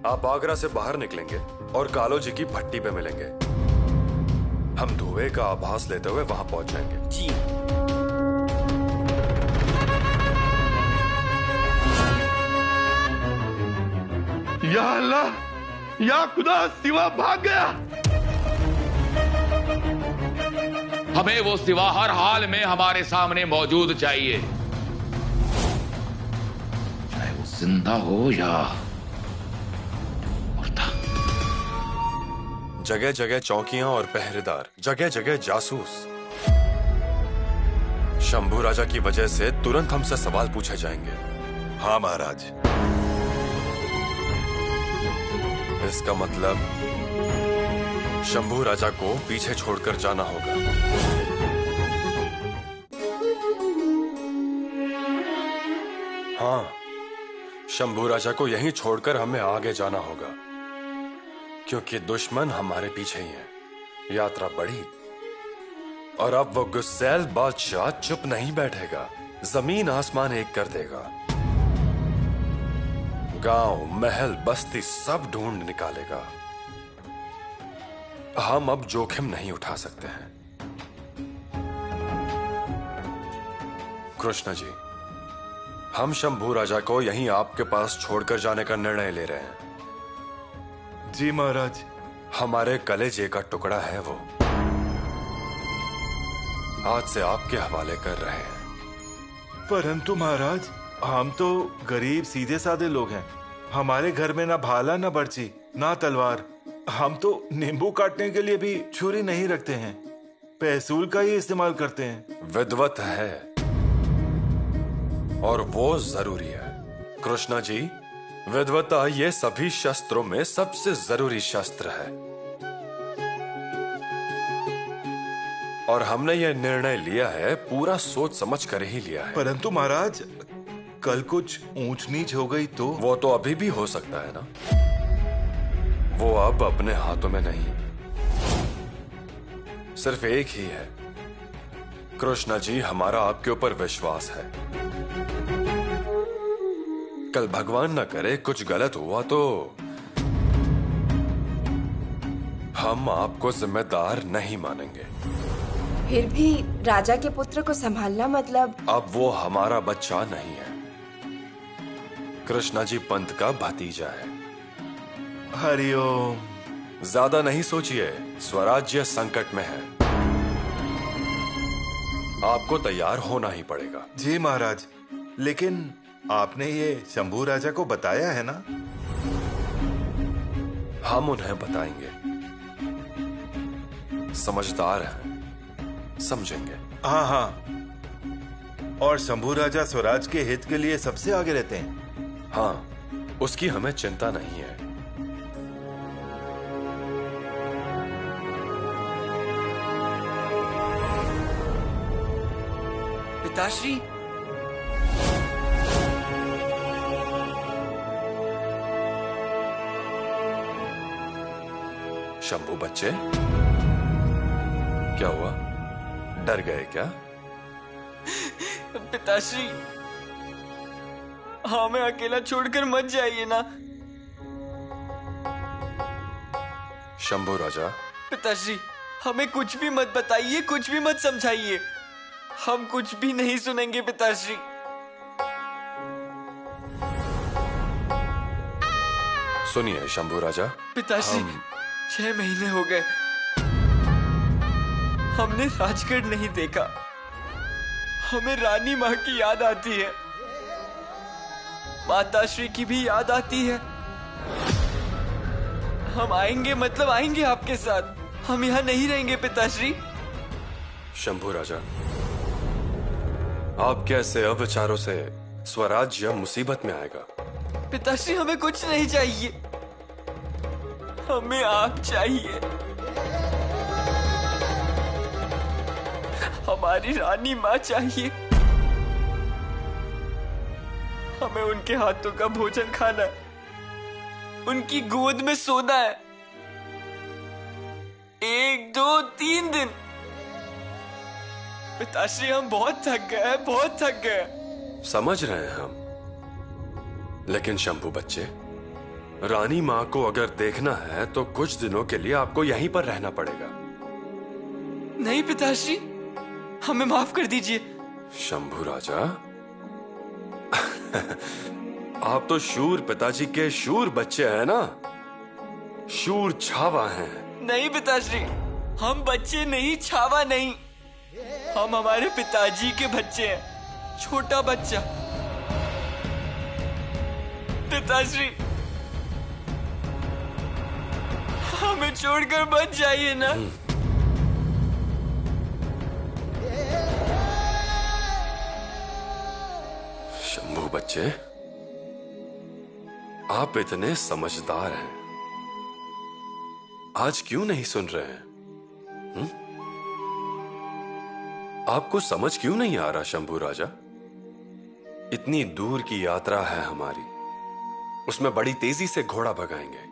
आप आगरा से बाहर निकलेंगे और कालो जी की भट्टी पे मिलेंगे। हम धुएं का आभास लेते हुए वहां पहुंच जाएंगे। जी। या अल्लाह, या खुदा, सिवा भाग गया। हमें वो सिवा हर हाल में हमारे सामने मौजूद चाहिए, चाहे वो जिंदा हो या मुर्दा। जगह जगह चौकियां और पहरेदार, जगह जगह जासूस। शंभू राजा की वजह से तुरंत हमसे सवाल पूछे जाएंगे। हाँ महाराज। इसका मतलब शंभू राजा को पीछे छोड़कर जाना होगा। हाँ, शंभू राजा को यहीं छोड़कर हमें आगे जाना होगा, क्योंकि दुश्मन हमारे पीछे ही है। यात्रा बढ़ी और अब वो गुस्सैल बादशाह चुप नहीं बैठेगा, जमीन आसमान एक कर देगा। गांव, महल, बस्ती सब ढूंढ निकालेगा। हम अब जोखिम नहीं उठा सकते हैं। कृष्ण जी, हम शंभू राजा को यहीं आपके पास छोड़कर जाने का निर्णय ले रहे हैं। जी महाराज। हमारे कलेजे का टुकड़ा है वो, आज से आपके हवाले कर रहे हैं। परंतु महाराज, हम तो गरीब सीधे साधे लोग हैं। हमारे घर में ना भाला, ना बर्ची, ना तलवार। हम तो नींबू काटने के लिए भी छुरी नहीं रखते हैं, पैसूल का ही इस्तेमाल करते हैं। विद्वत है और वो जरूरी है। कृष्णा जी, विद्वता ये सभी शस्त्रों में सबसे जरूरी शस्त्र है, और हमने ये निर्णय लिया है पूरा सोच समझ कर ही लिया है। परंतु महाराज, कल कुछ ऊंच नीच हो गई तो? वो तो अभी भी हो सकता है ना, वो अब अपने हाथों में नहीं। सिर्फ एक ही है, कृष्णा जी, हमारा आपके ऊपर विश्वास है। कल भगवान न करे कुछ गलत हुआ तो हम आपको जिम्मेदार नहीं मानेंगे। फिर भी राजा के पुत्र को संभालना मतलब? अब वो हमारा बच्चा नहीं है, कृष्णा जी पंत का भतीजा है। हरिओम। ज्यादा नहीं सोचिए, स्वराज्य संकट में है, आपको तैयार होना ही पड़ेगा। जी महाराज, लेकिन आपने ये शंभू राजा को बताया है ना? हम उन्हें बताएंगे, समझदार हैं, समझेंगे। हाँ हाँ, और शंभू राजा स्वराज के हित के लिए सबसे आगे रहते हैं। हाँ, उसकी हमें चिंता नहीं है। पिताश्री, शंभू बच्चे, क्या हुआ? डर गए क्या? पिताश्री, हमें अकेला छोड़कर मत जाइए ना। शंभू राजा। पिताश्री, हमें कुछ भी मत बताइए, कुछ भी मत समझाइए, हम कुछ भी नहीं सुनेंगे पिताश्री। सुनिए शंभू राजा। पिताश्री, 6 महीने हो गए, हमने राजगढ़ नहीं देखा। हमें रानी माँ की याद आती है, माताश्री की भी याद आती है। हम आएंगे मतलब आएंगे आपके साथ, हम यहाँ नहीं रहेंगे पिताश्री। शंभू राजा, आप कैसे अविचारों से स्वराज्य मुसीबत में आएगा? पिताश्री, हमें कुछ नहीं चाहिए, हमें आप चाहिए। हमारी रानी माँ चाहिए, हमें उनके हाथों का भोजन खाना है, उनकी गोद में सोना है 1, 2, 3 दिन। पिताश्री, हम बहुत थक गए हैं, बहुत थक गए। समझ रहे हैं हम, लेकिन शंभू बच्चे, रानी माँ को अगर देखना है तो कुछ दिनों के लिए आपको यहीं पर रहना पड़ेगा। नहीं पिताश्री, हमें माफ कर दीजिए। शंभू राजा, आप तो शूर पिताजी के शूर बच्चे हैं ना, शूर छावा हैं। नहीं पिताश्री, हम बच्चे नहीं, छावा नहीं, हम हमारे पिताजी के बच्चे हैं, छोटा बच्चा। पिताश्री, हमें छोड़कर बच जाइए ना। शंभू बच्चे, आप इतने समझदार हैं, आज क्यों नहीं सुन रहे हैं? आपको समझ क्यों नहीं आ रहा शंभू राजा? इतनी दूर की यात्रा है हमारी, उसमें बड़ी तेजी से घोड़ा भगाएंगे,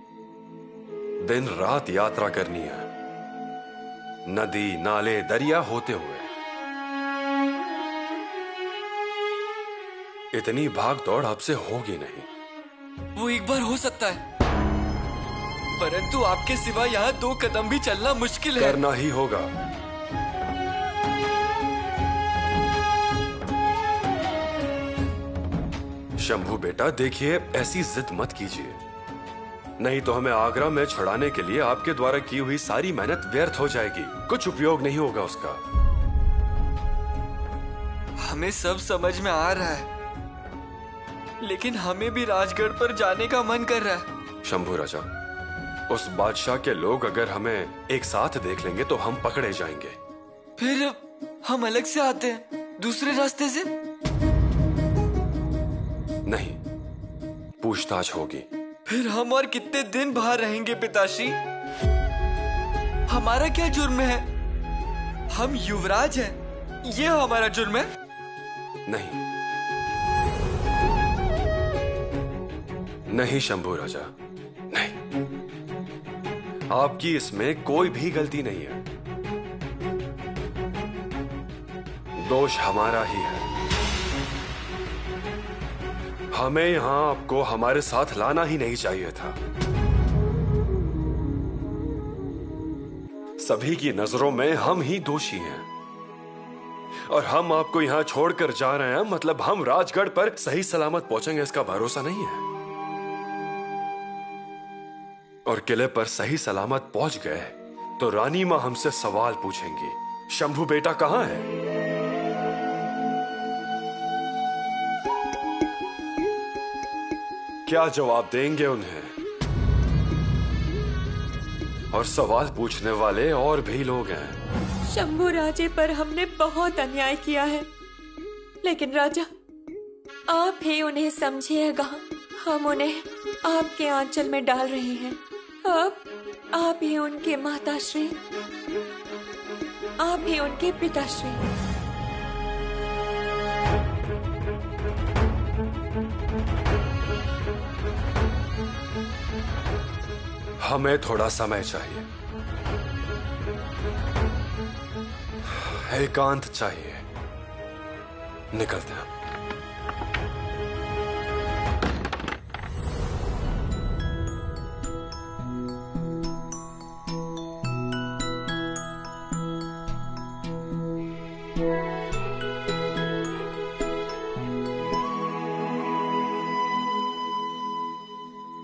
दिन रात यात्रा करनी है, नदी नाले दरिया होते हुए। इतनी भाग दौड़ आपसे होगी नहीं। वो एक बार हो सकता है, परंतु आपके सिवा यहाँ 2 कदम भी चलना मुश्किल है। करना ही होगा। शंभू बेटा देखिए, ऐसी जिद मत कीजिए, नहीं तो हमें आगरा में छुड़ाने के लिए आपके द्वारा की हुई सारी मेहनत व्यर्थ हो जाएगी, कुछ उपयोग नहीं होगा उसका। हमें सब समझ में आ रहा है, लेकिन हमें भी राजगढ़ पर जाने का मन कर रहा है। शंभू राजा, उस बादशाह के लोग अगर हमें एक साथ देख लेंगे तो हम पकड़े जाएंगे। फिर हम अलग से आते हैं, दूसरे रास्ते से। नहीं, पूछताछ होगी। फिर हम और कितने दिन बाहर रहेंगे पिताश्री? हमारा क्या जुर्म है? हम युवराज हैं, ये हमारा जुर्म है? नहीं नहीं शंभू राजा, नहीं, आपकी इसमें कोई भी गलती नहीं है, दोष हमारा ही है। हमें यहां आपको हमारे साथ लाना ही नहीं चाहिए था। सभी की नजरों में हम ही दोषी हैं, और हम आपको यहां छोड़कर जा रहे हैं, मतलब हम राजगढ़ पर सही सलामत पहुंचेंगे इसका भरोसा नहीं है। और किले पर सही सलामत पहुंच गए तो रानी मां हमसे सवाल पूछेंगी, शंभू बेटा कहां है? क्या जवाब देंगे उन्हें? और सवाल पूछने वाले और भी लोग हैं। शंभू राजे पर हमने बहुत अन्याय किया है, लेकिन राजा आप ही उन्हें समझिएगा। हम उन्हें आपके आंचल में डाल रहे हैं। आप ही उनके माताश्री, आप ही उनके पिताश्री। हमें थोड़ा समय चाहिए, एकांत चाहिए, निकलते हैं।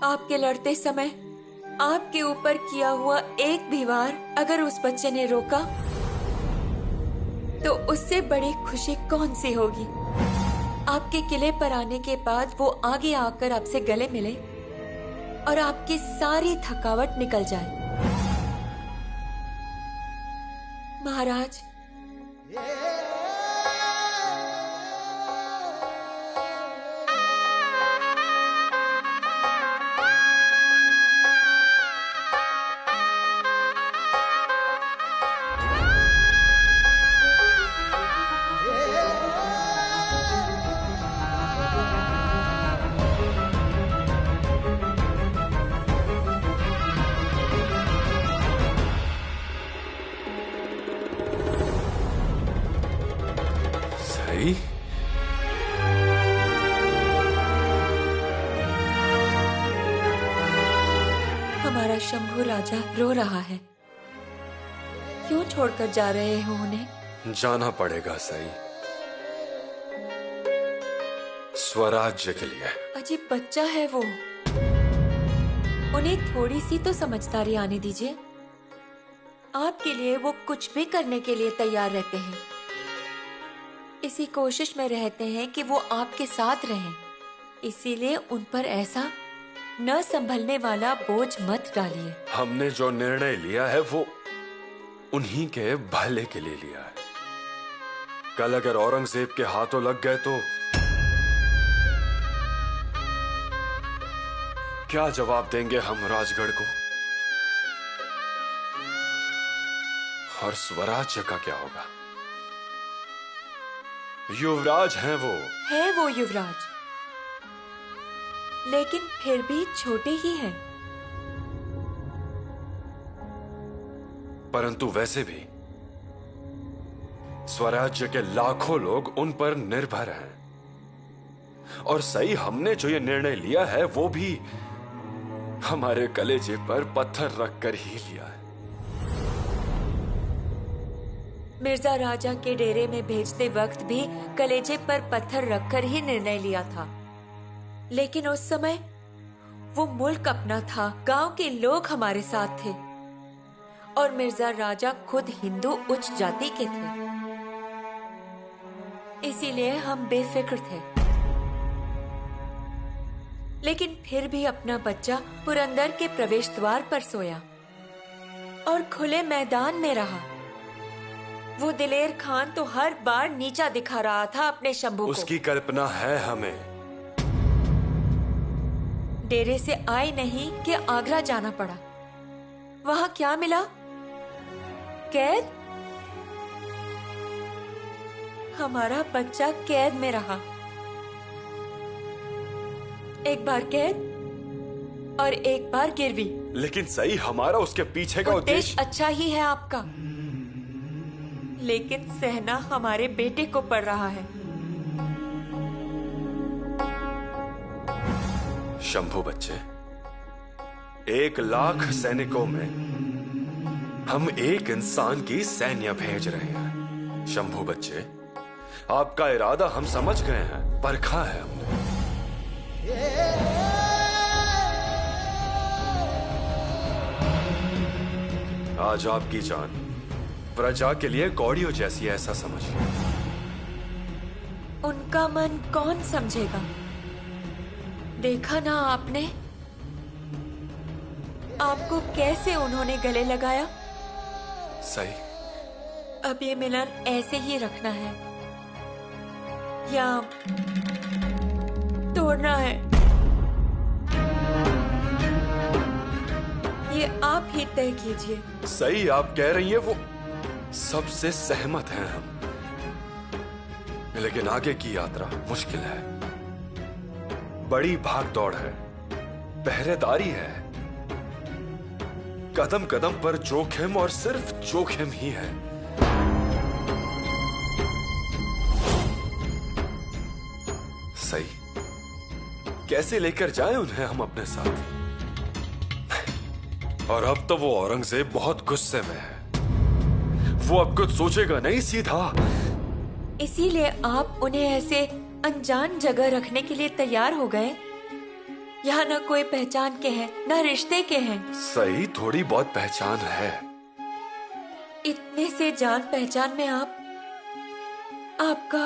आपके लड़ते समय आपके ऊपर किया हुआ एक भी वार अगर उस बच्चे ने रोका तो उससे बड़ी खुशी कौन सी होगी? आपके किले पर आने के बाद वो आगे आकर आपसे गले मिले और आपकी सारी थकावट निकल जाए। महाराज, हमारा शंभू राजा रो रहा है। क्यों छोड़कर जा रहे हो उन्हें? जाना पड़ेगा सही, स्वराज्य के लिए। अजीब बच्चा है वो, उन्हें थोड़ी सी तो समझदारी आने दीजिए। आपके लिए वो कुछ भी करने के लिए तैयार रहते हैं। इसी कोशिश में रहते हैं कि वो आपके साथ रहें। इसीलिए उन पर ऐसा न संभलने वाला बोझ मत डालिए। हमने जो निर्णय लिया है वो उन्हीं के भले के लिए लिया है। कल अगर औरंगजेब के हाथों लग गए तो क्या जवाब देंगे हम राजगढ़ को? और स्वराज्य का क्या होगा? युवराज हैं वो। है वो युवराज, लेकिन फिर भी छोटे ही हैं। परंतु वैसे भी स्वराज्य के लाखों लोग उन पर निर्भर हैं। और सही, हमने जो ये निर्णय लिया है वो भी हमारे कलेजे पर पत्थर रखकर ही लिया है। मिर्जा राजा के डेरे में भेजते वक्त भी कलेजे पर पत्थर रखकर ही निर्णय लिया था। लेकिन उस समय वो मुल्क अपना था, गांव के लोग हमारे साथ थे और मिर्जा राजा खुद हिंदू उच्च जाति के थे। इसीलिए हम बेफिक्र थे। लेकिन फिर भी अपना बच्चा पुरंदर के प्रवेश द्वार पर सोया और खुले मैदान में रहा। वो दिलेर खान तो हर बार नीचा दिखा रहा था अपने शंभू को। उसकी कल्पना है हमें। डेरे से आए नहीं कि आगरा जाना पड़ा। वहां क्या मिला? कैद। हमारा बच्चा कैद में रहा। एक बार कैद और एक बार गिरवी। लेकिन सही, हमारा उसके पीछे का उद्देश्य अच्छा ही है आपका, लेकिन सहना हमारे बेटे को पड़ रहा है। शंभू बच्चे, 1,00,000 सैनिकों में हम एक इंसान की सैन्य भेज रहे हैं। शंभू बच्चे, आपका इरादा हम समझ गए हैं, परखा है हमने। आज आपकी जान प्रजा के लिए कौड़ियों जैसी, ऐसा समझिए। उनका मन कौन समझेगा? देखा ना आपने, आपको कैसे उन्होंने गले लगाया। सही। अब ये मिलन ऐसे ही रखना है या तोड़ना है, ये आप ही तय कीजिए। सही आप कह रही है, वो सबसे सहमत हैं हम। लेकिन आगे की यात्रा मुश्किल है, बड़ी भाग दौड़ है, पहरेदारी है, कदम कदम पर जोखिम और सिर्फ जोखिम ही है। सही, कैसे लेकर जाएं उन्हें हम अपने साथ? और अब तो वो औरंगजेब बहुत गुस्से में है। वो अब कुछ सोचेगा नहीं, सीधा। इसीलिए आप उन्हें ऐसे अनजान जगह रखने के लिए तैयार हो गए। यहाँ न कोई पहचान के हैं, न रिश्ते के हैं। सही, थोड़ी बहुत पहचान है। इतने से जान पहचान में आपका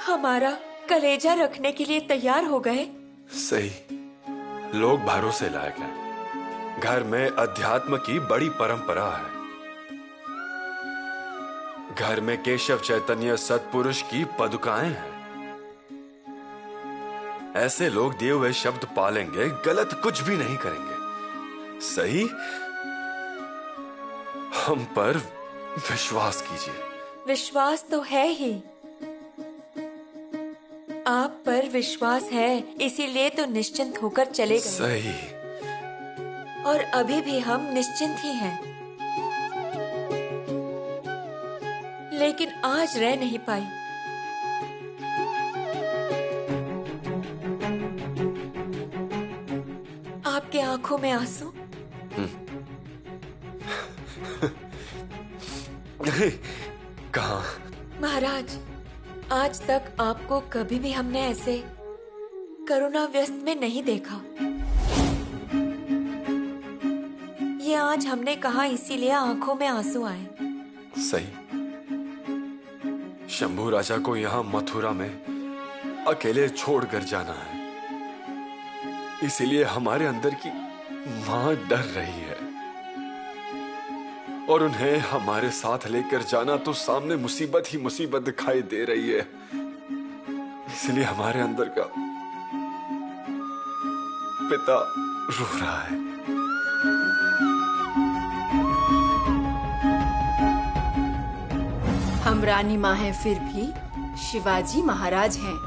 हमारा कलेजा रखने के लिए तैयार हो गए। सही, लोग भरोसे लायक हैं। घर में अध्यात्म की बड़ी परंपरा है। घर में केशव चैतन्य सत्पुरुष की पदुकाएं हैं। ऐसे लोग दिए हुए शब्द पालेंगे, गलत कुछ भी नहीं करेंगे। सही, हम पर विश्वास कीजिए। विश्वास तो है ही, आप पर विश्वास है, इसीलिए तो निश्चिंत होकर चले गए। सही। और अभी भी हम निश्चिंत ही हैं। लेकिन आज रह नहीं पाई। आपके आंखों में आंसू। कहाँ? महाराज, आज तक आपको कभी भी हमने ऐसे करुणा व्यस्त में नहीं देखा। ये आज हमने कहा, इसीलिए आंखों में आंसू आए। सही। शंभू राजा को यहाँ मथुरा में अकेले छोड़कर जाना है, इसीलिए हमारे अंदर की मां डर रही है, और उन्हें हमारे साथ लेकर जाना तो सामने मुसीबत ही मुसीबत दिखाई दे रही है। इसलिए हमारे अंदर का पिता रो रहा है। हम रानी माँ हैं, फिर भी शिवाजी महाराज हैं,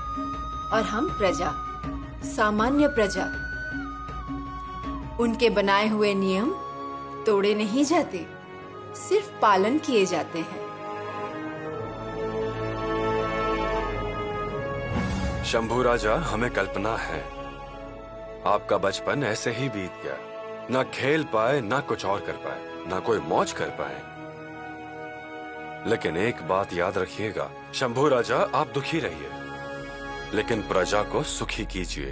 और हम प्रजा, सामान्य प्रजा। उनके बनाए हुए नियम तोड़े नहीं जाते, सिर्फ पालन किए जाते हैं। शंभू राजा, हमें कल्पना है आपका बचपन ऐसे ही बीत गया, ना खेल पाए, ना कुछ और कर पाए, ना कोई मौज कर पाए। लेकिन एक बात याद रखिएगा शंभू राजा, आप दुखी रहिए, लेकिन प्रजा को सुखी कीजिए।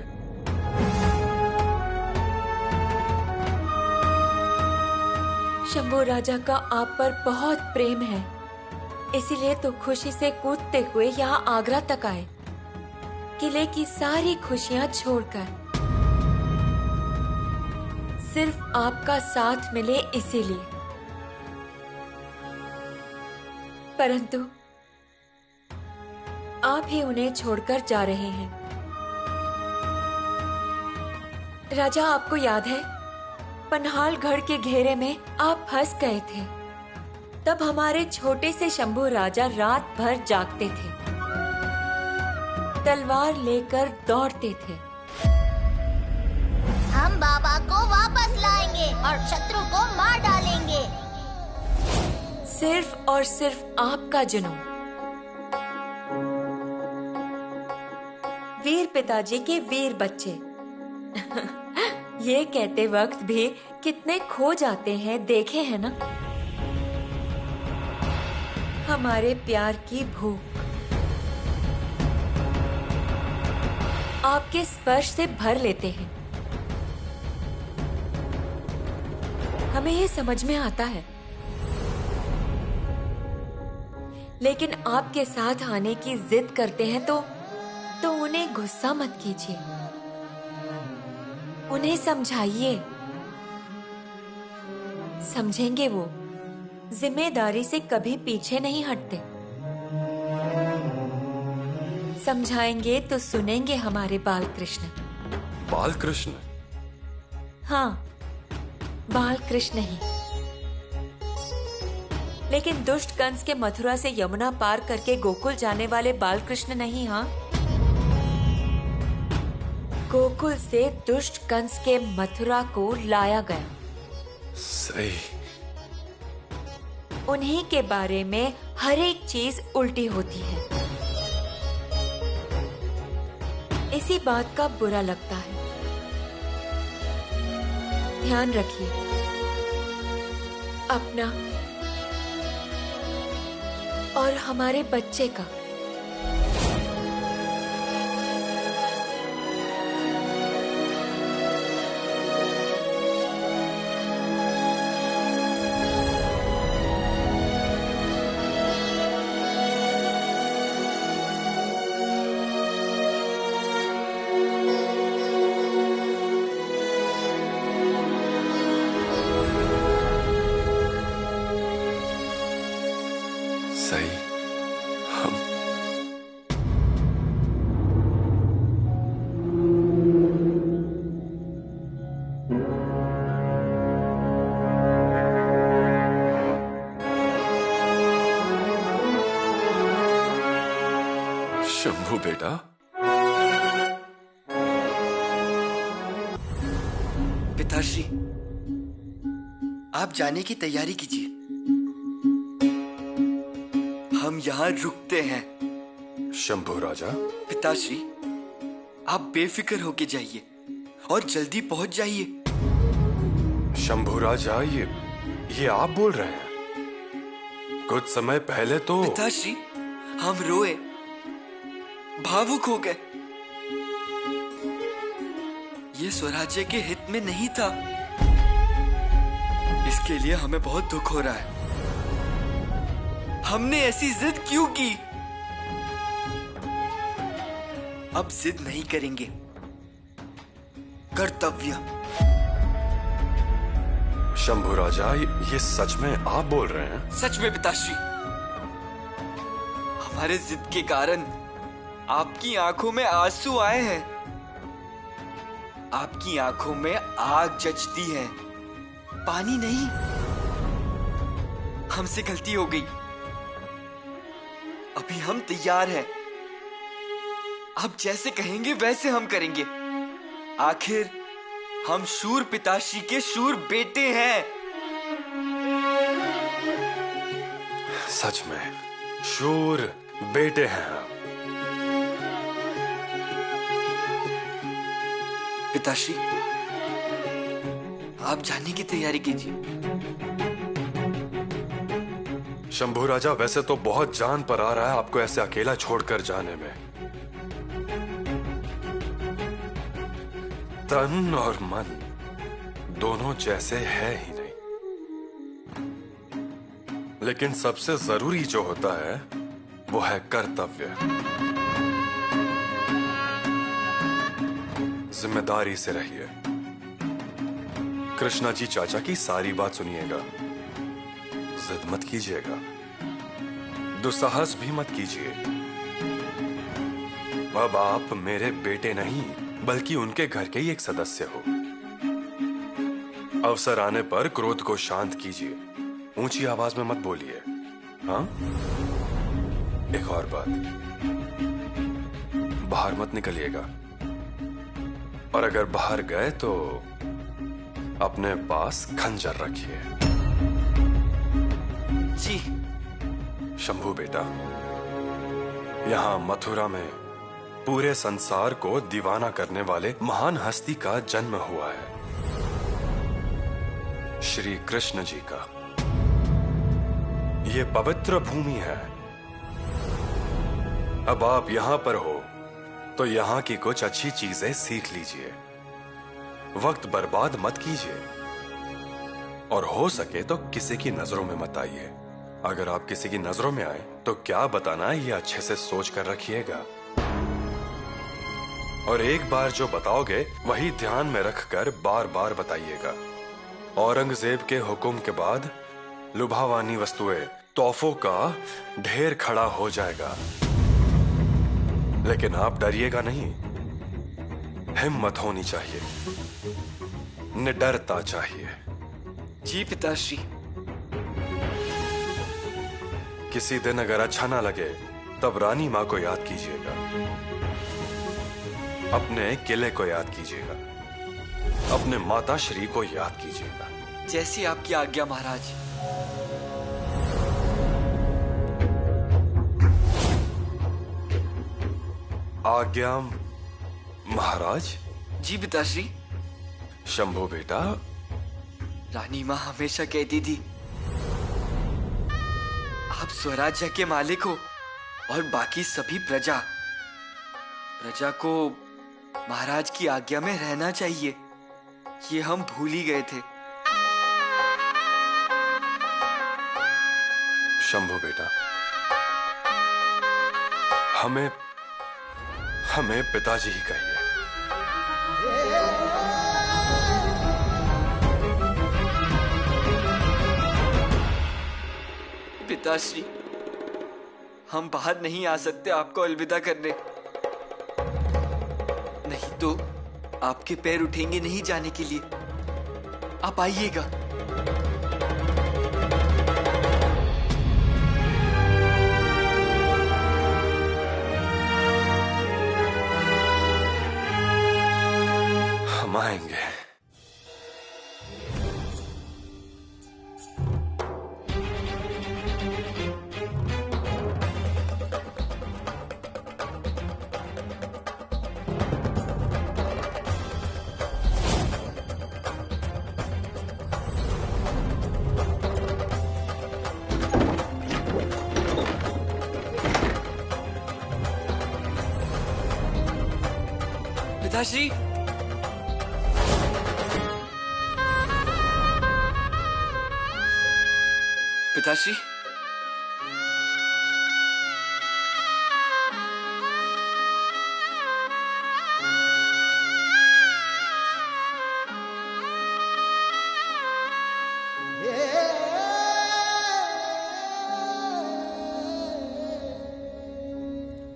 शंभू राजा का आप पर बहुत प्रेम है, इसीलिए तो खुशी से कूदते हुए यहाँ आगरा तक आए, किले की सारी खुशियाँ छोड़कर, सिर्फ आपका साथ मिले इसीलिए। परंतु आप ही उन्हें छोड़कर जा रहे हैं। राजा, आपको याद है पन्हालगढ़ के घेरे में आप फंस गए थे। तब हमारे छोटे से शंभू राजा रात भर जागते थे, तलवार लेकर दौड़ते थे। हम बाबा को वापस लाएंगे और शत्रु को मार डालेंगे। सिर्फ और सिर्फ आपका जुनून। वीर पिताजी के वीर बच्चे। ये कहते वक्त भी कितने खो जाते हैं, देखे हैं ना? हमारे प्यार की भूख आपके स्पर्श से भर लेते हैं। हमें ये समझ में आता है, लेकिन आपके साथ आने की जिद करते हैं तो उन्हें गुस्सा मत कीजिए, उन्हें समझाइए। समझेंगे वो, जिम्मेदारी से कभी पीछे नहीं हटते। समझाएंगे तो सुनेंगे हमारे बाल कृष्ण। बाल कृष्ण? हाँ, बाल कृष्ण ही। लेकिन दुष्ट कंस के मथुरा से यमुना पार करके गोकुल जाने वाले बाल कृष्ण नहीं। हाँ, गोकुल से दुष्ट कंस के मथुरा को लाया गया। सही। उन्हीं के बारे में हर एक चीज उल्टी होती है, इसी बात का बुरा लगता है। ध्यान रखिए अपना और हमारे बच्चे का। सही। हम शंभू बेटा, पिताश्री, आप जाने की तैयारी कीजिए। हम यहाँ रुकते हैं। शंभू राजा। पिताश्री, आप बेफिक्र होके जाइए और जल्दी पहुंच जाइए। शंभू राजा, ये आप बोल रहे हैं? कुछ समय पहले तो पिताश्री, हम रोए, भावुक हो गए। ये स्वराज्य के हित में नहीं था। इसके लिए हमें बहुत दुख हो रहा है। हमने ऐसी जिद क्यों की? अब जिद नहीं करेंगे। कर्तव्य। शंभू राजा, ये सच में आप बोल रहे हैं? सच में पिताश्री। हमारे जिद के कारण आपकी आंखों में आंसू आए हैं। आपकी आंखों में आग जचती है, पानी नहीं। हमसे गलती हो गई। अभी हम तैयार हैं। आप जैसे कहेंगे वैसे हम करेंगे। आखिर हम शूर पिताश्री के शूर बेटे हैं। सच में शूर बेटे हैं आप। पिताश्री, आप जाने की तैयारी कीजिए। शंभू राजा, वैसे तो बहुत जान पर आ रहा है आपको ऐसे अकेला छोड़कर जाने में। तन और मन दोनों जैसे है ही नहीं। लेकिन सबसे जरूरी जो होता है वो है कर्तव्य। जिम्मेदारी से रहिए। कृष्णा जी चाचा की सारी बात सुनिएगा। जिद मत कीजिएगा, दुस्साहस भी मत कीजिए। अब आप मेरे बेटे नहीं बल्कि उनके घर के ही एक सदस्य हो। अवसर आने पर क्रोध को शांत कीजिए। ऊंची आवाज में मत बोलिए। हाँ, एक और बात, बाहर मत निकलिएगा। और अगर बाहर गए तो अपने पास खंजर रखिए। जी। शंभू बेटा, यहां मथुरा में पूरे संसार को दीवाना करने वाले महान हस्ती का जन्म हुआ है, श्री कृष्ण जी का। ये पवित्र भूमि है। अब आप यहां पर हो तो यहां की कुछ अच्छी चीजें सीख लीजिए। वक्त बर्बाद मत कीजिए और हो सके तो किसी की नजरों में मत आइए। अगर आप किसी की नजरों में आए तो क्या बताना है ये अच्छे से सोच कर रखिएगा। और एक बार जो बताओगे वही ध्यान में रखकर बार बार बताइएगा। औरंगजेब के हुक्म के बाद लुभावानी वस्तुएं, तोहफों का ढेर खड़ा हो जाएगा। लेकिन आप डरिएगा नहीं। हिम्मत होनी चाहिए, निडरता चाहिए। जी पिताश्री। किसी दिन अगर अच्छा ना लगे तब रानी मां को याद कीजिएगा, अपने किले को याद कीजिएगा, अपने माता श्री को याद कीजिएगा। जैसी आपकी आज्ञा महाराज। आज्ञा महाराज। जी पिताश्री। शंभू बेटा, रानी मां हमेशा कहती थी आप स्वराज्य के मालिक हो और बाकी सभी प्रजा। प्रजा को महाराज की आज्ञा में रहना चाहिए। ये हम भूल ही गए थे। शंभू बेटा, हमें पिताजी ही कहिए। पिताश्री, हम बाहर नहीं आ सकते आपको अलविदा करने। नहीं तो आपके पैर उठेंगे नहीं जाने के लिए। आप आइएगा। हम आएंगे। पिताश्री, पिताश्री,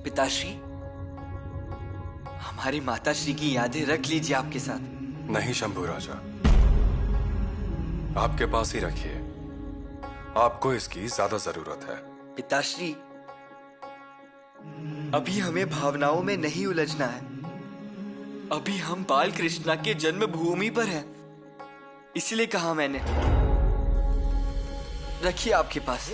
पिताश्री, हमारी माताश्री की यादें रख लीजिए आपके साथ। नहीं शंभू राजा, आपके पास ही रखिए, आपको इसकी ज्यादा जरूरत है। पिताश्री, अभी हमें भावनाओं में नहीं उलझना है। अभी हम बाल कृष्णा के जन्मभूमि पर हैं, इसलिए कहा मैंने। रखिए आपके पास।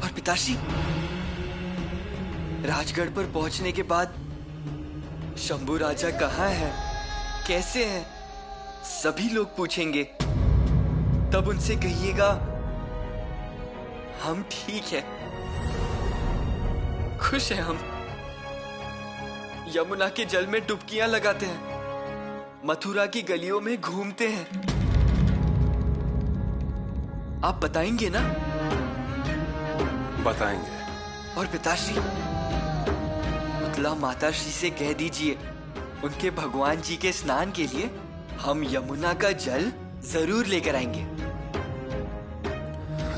और पिताश्री, राजगढ़ पर पहुंचने के बाद शंभू राजा कहाँ है, कैसे हैं, सभी लोग पूछेंगे। तब उनसे कहिएगा हम ठीक है, खुश हैं हम। यमुना के जल में डुबकियां लगाते हैं, मथुरा की गलियों में घूमते हैं। आप बताएंगे ना? बताएंगे। और पिताश्री, उत्तला माताश्री से कह दीजिए उनके भगवान जी के स्नान के लिए हम यमुना का जल जरूर लेकर आएंगे।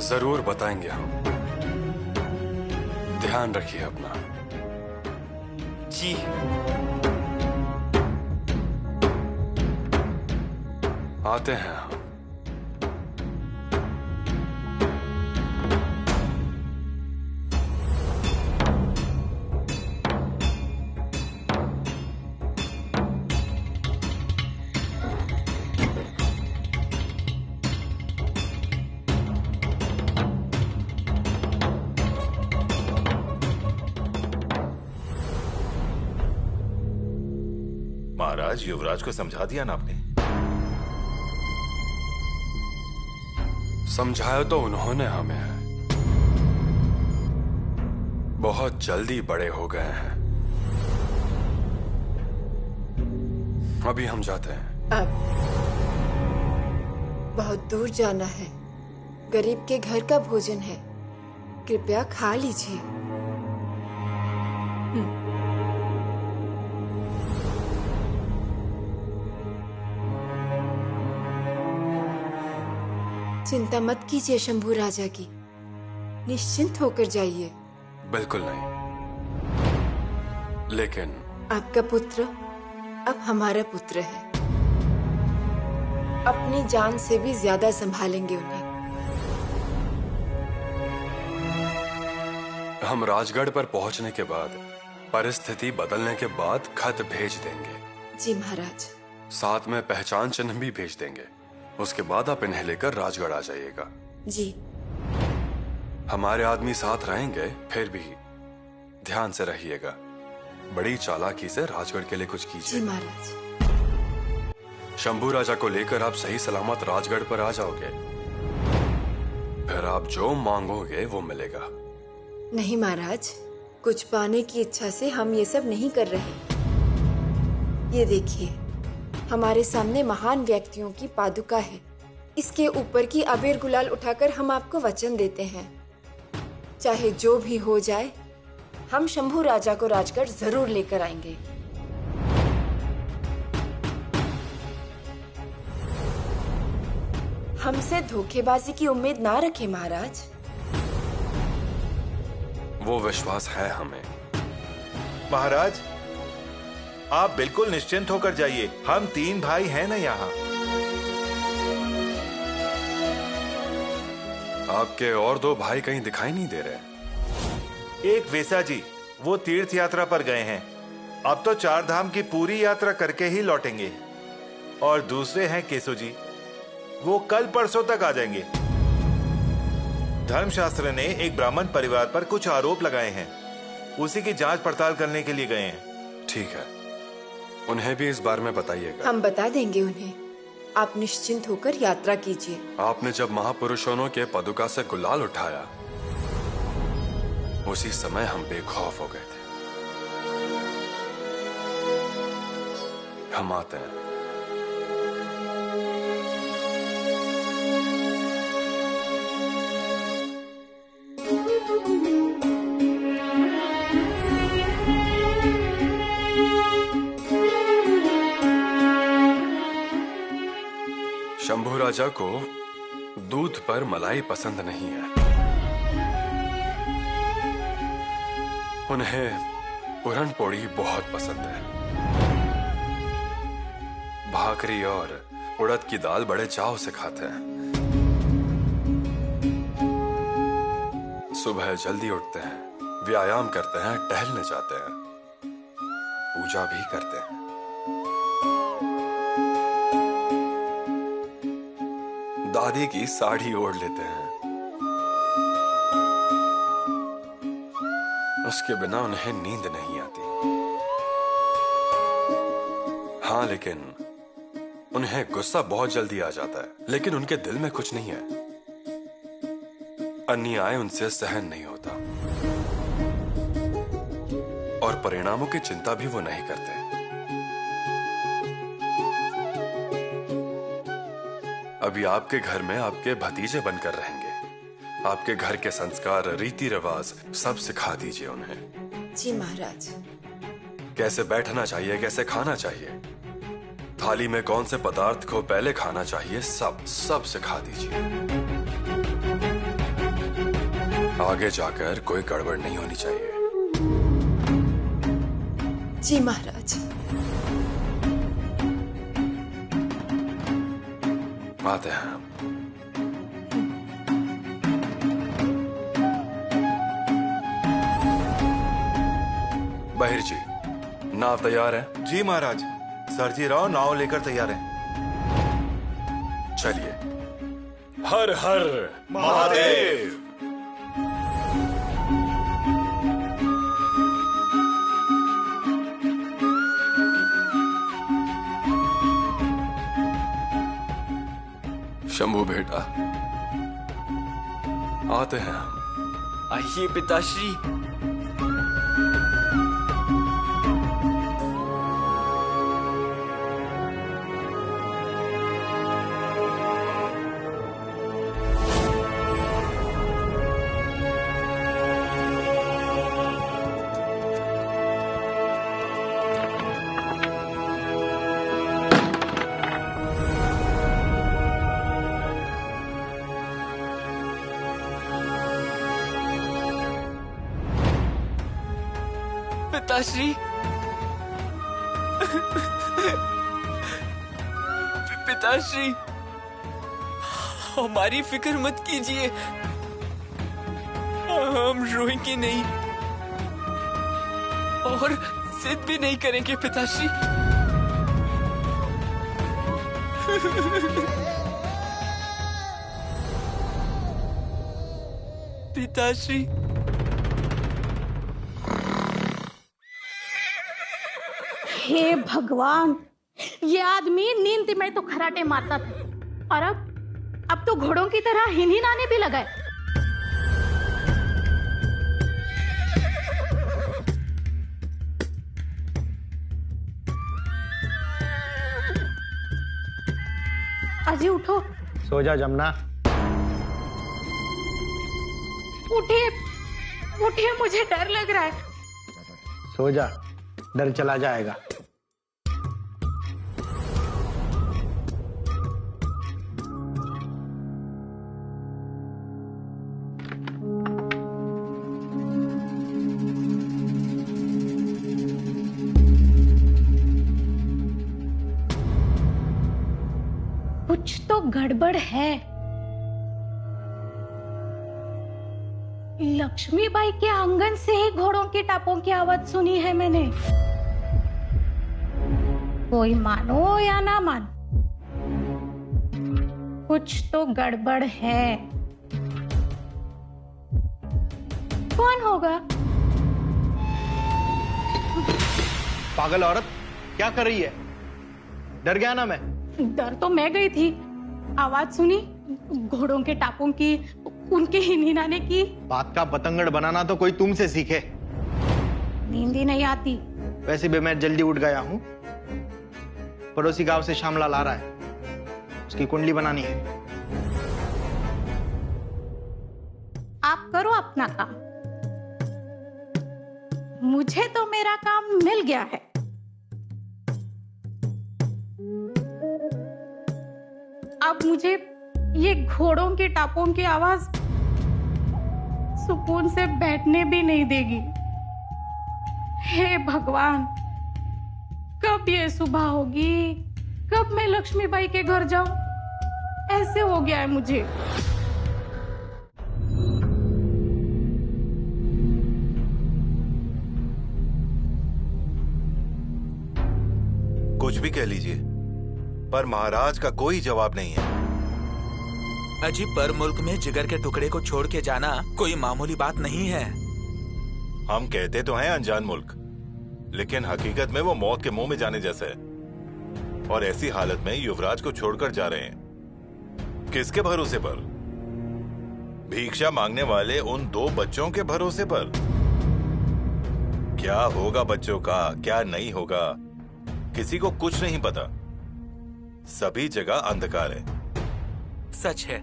जरूर बताएंगे हम। ध्यान रखिए अपना। जी। आते हैं हम। महाराज, युवराज को समझा दिया ना आपने? समझाया तो उन्होंने हमें है। बहुत जल्दी बड़े हो गए हैं। अभी हम जाते हैं। अब बहुत दूर जाना है, गरीब के घर का भोजन है, कृपया खा लीजिए। चिंता मत कीजिए शंभू राजा की, निश्चिंत होकर जाइए। बिल्कुल नहीं, लेकिन आपका पुत्र अब हमारा पुत्र है। अपनी जान से भी ज्यादा संभालेंगे उन्हें। हम राजगढ़ पर पहुंचने के बाद, परिस्थिति बदलने के बाद खत भेज देंगे। जी महाराज। साथ में पहचान चिन्ह भी भेज देंगे। उसके बाद आप इन्हें लेकर राजगढ़ आ जाइएगा। जी। हमारे आदमी साथ रहेंगे, फिर भी ध्यान से रहिएगा। बड़ी चालाकी से राजगढ़ के लिए कुछ कीजिए। जी महाराज। शंभू राजा को लेकर आप सही सलामत राजगढ़ पर आ जाओगे, फिर आप जो मांगोगे वो मिलेगा। नहीं महाराज, कुछ पाने की इच्छा से हम ये सब नहीं कर रहे। ये देखिए, हमारे सामने महान व्यक्तियों की पादुका है। इसके ऊपर की अबीर गुलाल उठाकर हम आपको वचन देते हैं, चाहे जो भी हो जाए, हम शंभू राजा को राजगढ़ जरूर लेकर आएंगे। हमसे धोखेबाजी की उम्मीद ना रखें महाराज। वो विश्वास है हमें। महाराज, आप बिल्कुल निश्चिंत होकर जाइए। हम 3 भाई हैं ना यहाँ। आपके और 2 भाई कहीं दिखाई नहीं दे रहे। एक वेसा जी, वो तीर्थ यात्रा पर गए हैं। अब तो 4 धाम की पूरी यात्रा करके ही लौटेंगे। और दूसरे हैं केशव जी, वो कल परसों तक आ जाएंगे। धर्मशास्त्र ने एक ब्राह्मण परिवार पर कुछ आरोप लगाए हैं, उसी की जांच पड़ताल करने के लिए गए हैं। ठीक है, उन्हें भी इस बारे में बताइएगा। हम बता देंगे उन्हें। आप निश्चिंत होकर यात्रा कीजिए। आपने जब महापुरुषों के पदुका से गुलाल उठाया, उसी समय हम बेखौफ हो गए थे। हम आते हैं। शंभू राजा को दूध पर मलाई पसंद नहीं है। उन्हें पूरन पोड़ी बहुत पसंद है। भाकरी और उड़द की दाल बड़े चाव से खाते हैं। सुबह जल्दी उठते हैं, व्यायाम करते हैं, टहलने जाते हैं, पूजा भी करते हैं। दादी की साड़ी ओढ़ लेते हैं। उसके बिना उन्हें नींद नहीं आती। हाँ, लेकिन उन्हें गुस्सा बहुत जल्दी आ जाता है। लेकिन उनके दिल में कुछ नहीं है। अन्याय उनसे सहन नहीं होता और परिणामों की चिंता भी वो नहीं करते। अभी आपके घर में आपके भतीजे बनकर रहेंगे। आपके घर के संस्कार, रीति रिवाज सब सिखा दीजिए उन्हें। जी महाराज। कैसे बैठना चाहिए, कैसे खाना चाहिए, थाली में कौन से पदार्थ को पहले खाना चाहिए, सब सिखा दीजिए। आगे जाकर कोई गड़बड़ नहीं होनी चाहिए। जी महाराज। आते हैं हम। बहिर जी, नाव तैयार है? जी महाराज। सरजी राव नाव लेकर तैयार हैं। चलिए। हर हर महादेव। शंभू बेटा, आते हैं हम। आइए पिताश्री। पिताश्री, पिताश्री, हमारी फिक्र मत कीजिए। हम रोएंगे नहीं और जिद भी नहीं करेंगे पिताश्री। पिताश्री, हे भगवान, ये आदमी नींद में तो खराटे मारता था और अब तो घोड़ों की तरह हिनहिनाने भी लगा है। अजी उठो। सो जा जमुना। उठिए, उठिए, मुझे डर लग रहा है। सो जा, डर चला जाएगा। कुछ तो गड़बड़ है। लक्ष्मीबाई के आंगन से ही घोड़ों की टापों की आवाज सुनी है मैंने। कोई मानो या ना मानो, कुछ तो गड़बड़ है। कौन होगा? पागल औरत, क्या कर रही है? डर गया ना मैं। डर तो मैं गई थी, आवाज सुनी घोड़ों के टापों की, उनके हिनहिनाने की। बात का बतंगड़ बनाना तो कोई तुमसे सीखे। नींद ही नहीं आती। वैसे भी मैं जल्दी उठ गया हूँ। पड़ोसी गांव से श्यामलाल आ रहा है, उसकी कुंडली बनानी है। आप करो अपना काम, मुझे तो मेरा काम मिल गया है। अब मुझे ये घोड़ों के टापों की आवाज सुकून से बैठने भी नहीं देगी। हे भगवान, कब ये सुबह होगी, कब मैं लक्ष्मीबाई के घर जाऊं? ऐसे हो गया है मुझे। कुछ भी कह लीजिए, पर महाराज का कोई जवाब नहीं है। अजी, पर मुल्क में जिगर के टुकड़े को छोड़ के जाना कोई मामूली बात नहीं है। हम कहते तो हैं अनजान मुल्क, लेकिन हकीकत में वो मौत के मुंह में जाने जैसा है। और ऐसी हालत में युवराज को छोड़कर जा रहे हैं। किसके भरोसे पर? भिक्षा मांगने वाले उन 2 बच्चों के भरोसे पर। क्या होगा बच्चों का, क्या नहीं होगा, किसी को कुछ नहीं पता। सभी जगह अंधकार है। सच है।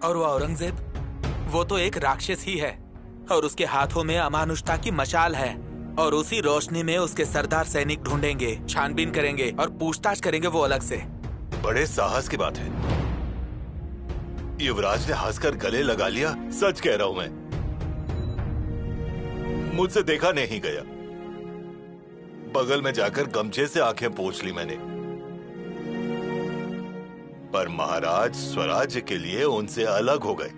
और वो औरंगजेब, वो तो एक राक्षस ही है, और उसके हाथों में अमानुषता की मशाल है। और उसी रोशनी में उसके सरदार सैनिक ढूंढेंगे, छानबीन करेंगे और पूछताछ करेंगे वो अलग से। बड़े साहस की बात है। युवराज ने हंसकर गले लगा लिया। सच कह रहा हूं मैं, मुझसे देखा नहीं गया। बगल में जाकर गमछे से आंखें पोंछ ली मैंने। पर महाराज स्वराज्य के लिए उनसे अलग हो गए।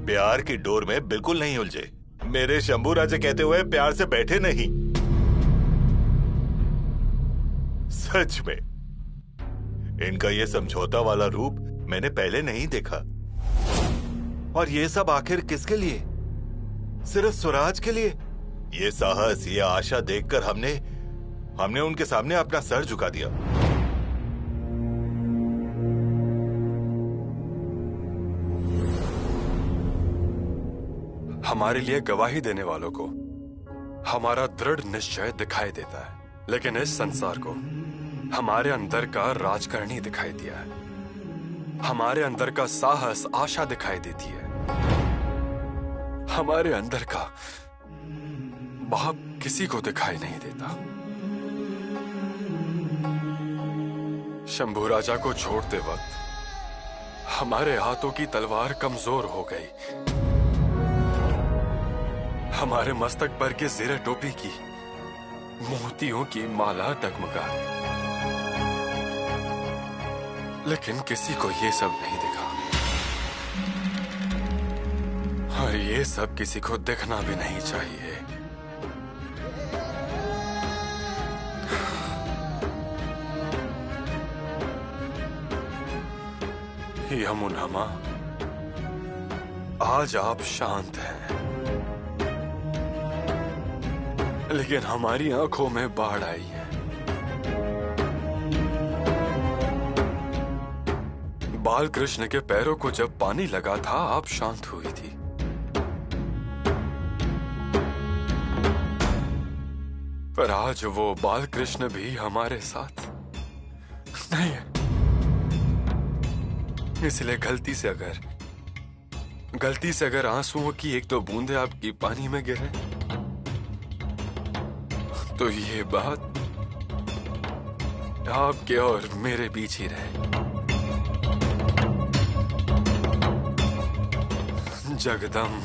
प्यार की डोर में बिल्कुल नहीं उलझे। मेरे शंभू राजा कहते हुए प्यार से बैठे नहीं। सच में इनका ये समझौता वाला रूप मैंने पहले नहीं देखा। और ये सब आखिर किसके लिए? सिर्फ स्वराज के लिए? ये साहस, ये आशा देखकर हमने उनके सामने अपना सर झुका दिया। हमारे लिए गवाही देने वालों को हमारा दृढ़ निश्चय दिखाई देता है, लेकिन इस संसार को हमारे अंदर का राजकारणी दिखाई दिया है। हमारे अंदर का साहस, आशा दिखाई देती है। हमारे अंदर का बाप किसी को दिखाई नहीं देता। शंभू राजा को छोड़ते वक्त हमारे हाथों की तलवार कमजोर हो गई। हमारे मस्तक पर के ज़ेरे टोपी की मोतियों की माला डगमगा, लेकिन किसी को ये सब नहीं दिखा। और ये सब किसी को दिखना भी नहीं चाहिए। यमुनमा, आज आप शांत हैं, लेकिन हमारी आंखों में बाढ़ आई है। बाल कृष्ण के पैरों को जब पानी लगा था, आप शांत हुई थी। पर आज वो बाल कृष्ण भी हमारे साथ नहीं है। इसलिए गलती से अगर आंसुओं की 1-2 बूंदे आपकी पानी में गिरे, तो ये बात आपके और मेरे बीच ही रहे। जगदम्ब।